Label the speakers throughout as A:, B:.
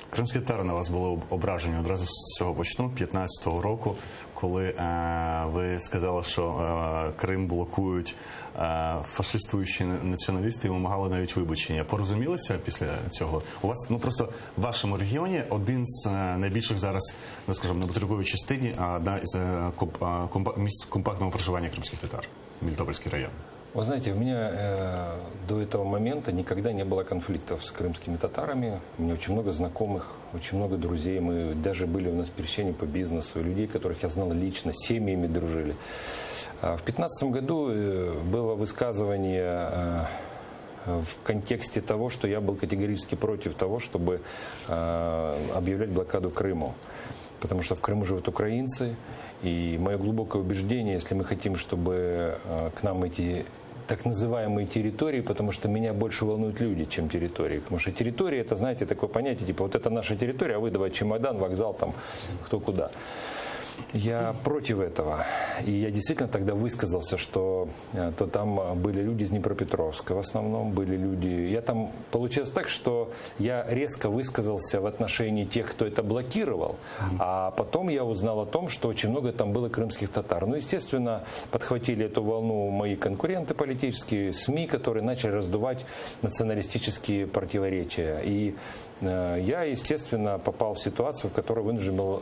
A: Кримські татари на вас були ображені. Одразу з цього почну. 15-го року, коли ви сказали, що Крим блокують фашистуючі націоналісти і вимагали навіть вибачення. Порозумілися після цього? У вас, просто в вашому регіоні один з найбільших зараз, скажімо, на материковій частині, одна із місць компактного проживання кримських татар, Мелітопольський район.
B: Вы знаете, у меня до этого момента никогда не было конфликтов с крымскими татарами. У меня очень много знакомых, очень много друзей. Мы даже были у нас пересечения по бизнесу, людей, которых я знал лично, с семьями дружили. В 2015 году было высказывание в контексте того, что я был категорически против того, чтобы объявлять блокаду Крыму. Потому что в Крыму живут украинцы, и мое глубокое убеждение, если мы хотим, чтобы к нам эти так называемые территории, потому что меня больше волнуют люди, чем территории. Потому что территория, это, знаете, такое понятие, типа, вот это наша территория, а вы давай чемодан, вокзал, там, кто куда. Я против этого. И я действительно тогда высказался, что то там были люди из Днепропетровска в основном, были люди... Я там... Получилось так, что я резко высказался в отношении тех, кто это блокировал, а потом я узнал о том, что очень много там было крымских татар. Ну, естественно, подхватили эту волну мои конкуренты политические, СМИ, которые начали раздувать националистические противоречия. И я, естественно, попал в ситуацию, в которой вынужден был...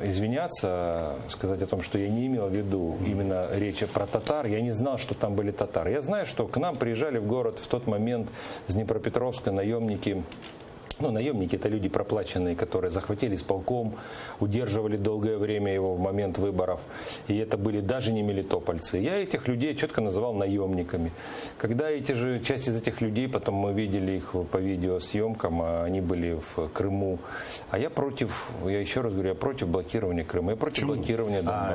B: извиняться, сказать о том, что я не имел в виду именно речи про татар. Я не знал, что там были татары. Я знаю, что к нам приезжали в город в тот момент с Днепропетровска наемники. Ну, наемники – это люди проплаченные, которые захватили исполком, удерживали долгое время его в момент выборов. И это были даже не мелитопольцы. Я этих людей четко называл наемниками. Когда часть из этих людей, потом мы видели их по видеосъемкам, они были в Крыму. А я против, я еще раз говорю, я против блокирования Крыма, я против блокирования Донбасса.